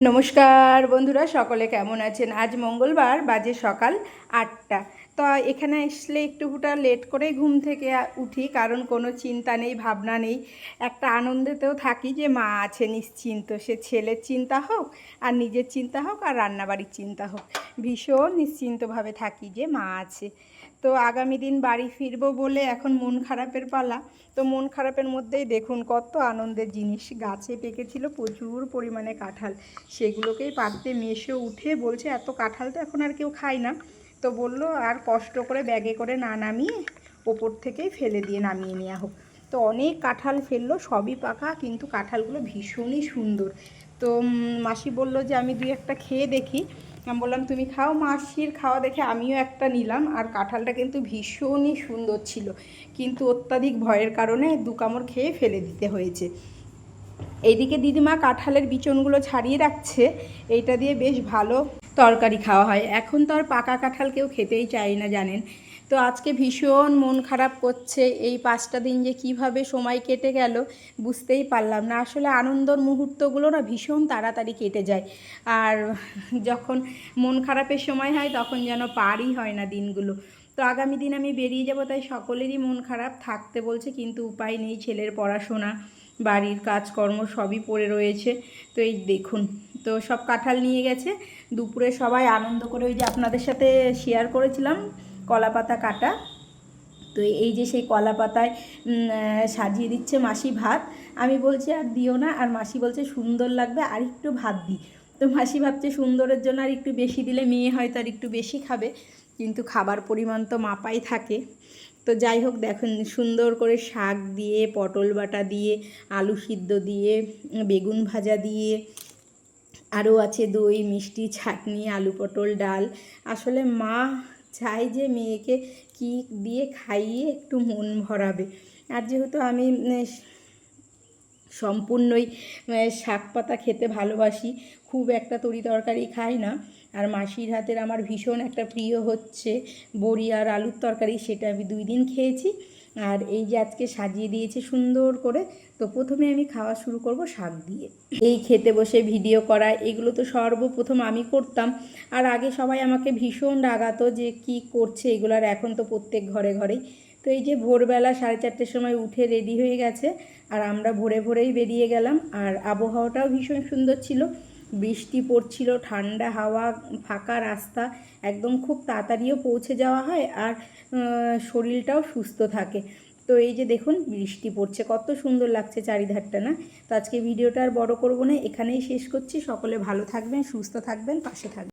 নমস্কার বন্ধুরা, সকলে কেমন আছেন? আজ মঙ্গলবার, বাজে সকাল 8টা। তো এখানে আসলে একটুটা লেট করে ঘুম থেকে উঠি, কারণ কোনো চিন্তা নেই, ভাবনা নেই। একটা আনন্দেতেও থাকি যে মা আছে নিশ্চিন্ত, সে ছেলের চিন্তা হোক আর নিজের চিন্তা হোক আর রান্নাবাড়ির চিন্তা হোক, ভীষণ নিশ্চিন্তভাবে থাকি যে মা আছে। তো আগামী দিন বাড়ি ফিরবো বলে এখন মন খারাপের পালা। তো মন খারাপের মধ্যেই দেখুন কত আনন্দের জিনিস। গাছে পেকেছিল প্রচুর পরিমাণে কাঁঠাল, সেগুলোকেই পাড়তে মেশো উঠে বলছে এত কাঁঠাল তো এখন আর কেউ খায় না। তো বললো আর কষ্ট করে ব্যাগে করে না নামিয়ে ওপর থেকেই ফেলে দিয়ে নামিয়ে নেওয়া হোক। তো অনেক কাঁঠাল ফেললো, সবই পাকা, কিন্তু কাঁঠালগুলো ভীষণই সুন্দর। তো মাসি বলল যে আমি দুই একটা খেয়ে দেখি। আমি বললাম তুমি খাও। মাসির খাওয়া দেখে আমিও একটা নিলাম, আর কাঁঠালটা কিন্তু ভীষণই সুন্দর ছিল, কিন্তু অত্যাধিক ভয়ের কারণে 2 কামড় খেয়ে ফেলে দিতে হয়েছে। এইদিকে দিদিমা কাঁঠালের বিচনগুলো ছাড়িয়ে রাখছে, এইটা দিয়ে বেশ ভালো তরকারি খাওয়া হয়। এখন তো আর পাকা কাঁঠাল কেউ খেতেই চায় না জানেন। তো আজকে ভীষণ মন খারাপ করছে, এই 5টা দিন যে কিভাবে সময় কেটে গেল বুঝতেই পারলাম না। আসলে আনন্দর মুহূর্তগুলো না ভীষণ তাড়াতাড়ি কেটে যায়, আর যখন মন খারাপের সময় হয় তখন যেন পারই হয় না দিনগুলো। তো আগামী দিন আমি বেরিয়ে যাব, তাই সকলেরই মন খারাপ থাকতে বলছে, কিন্তু উপায় নেই, ছেলের পড়াশোনা, বাড়ির কাজকর্ম সবই পড়ে রয়েছে। তো এই দেখুন, তো সব কাঁঠাল নিয়ে গেছে। দুপুরে সবাই আনন্দ করে, ওই যে আপনাদের সাথে শেয়ার করেছিলাম কলা পাতা কাটা, তো এই যে সেই কলা পাতায় সাজিয়ে দিচ্ছে মাসি ভাত। আমি বলছি আর দিও না, আর মাসি বলছে সুন্দর লাগবে আর একটু ভাত দিই। তো মাসি ভাবছে সুন্দরের জন্য আর একটু বেশি দিলে মেয়ে হয়তো আর একটু বেশি খাবে, কিন্তু খাবার পরিমাণ তো মাপাই থাকে। তো যাই হোক, দেখুন সুন্দর করে শাক দিয়ে, পটল বাটা দিয়ে, আলু সিদ্ধ দিয়ে, বেগুন ভাজা দিয়ে, আরও আছে দই, মিষ্টি, চাটনি, আলু পটল ডাল। আসলে মা চাই যে মেয়েকে কি দিয়ে খাইয়ে একটু মন ভরাবে। আর যেহেতু আমি সম্পূর্ণই শাক পাতা খেতে ভালোবাসি, খুব একটা তরি তরকারি খাই না। আর মাসির হাতের আমার ভীষণ একটা প্রিয় হচ্ছে বড়ি আর আলুর তরকারি, সেটা আমি 2 দিন খেয়েছি। আর এই যে আজকে সাজিয়ে দিয়েছে সুন্দর করে, তো প্রথমে আমি খাওয়া শুরু করব শাক দিয়ে। এই খেতে বসে ভিডিও করা এগুলো তো সর্বপ্রথম আমি করতাম, আর আগে সবাই আমাকে ভীষণ রাগাতো যে কি করছে এগুলো, আর এখন তো প্রত্যেক ঘরে ঘরেই। তো এই যে ভোরবেলা 4:30-র সময় উঠে রেডি হয়ে গেছে, আর আমরা ভোরে ভোরেই বেরিয়ে গেলাম। আর আবহাওয়াটাও ভীষণ সুন্দর ছিল, বৃষ্টি পড়ছিল, ঠান্ডা হাওয়া, ফাঁকা রাস্তা, একদম খুব তাড়াতাড়িও পৌঁছে যাওয়া হয়, আর শরীরটাও সুস্থ থাকে। তো এই যে দেখুন বৃষ্টি পড়ছে, কত সুন্দর লাগছে চারিধারটা না। তো আজকে ভিডিওটা আর বড় করব না, এখানেই শেষ করছি। সকলে ভালো থাকবেন, সুস্থ থাকবেন, পাশে থাকবেন।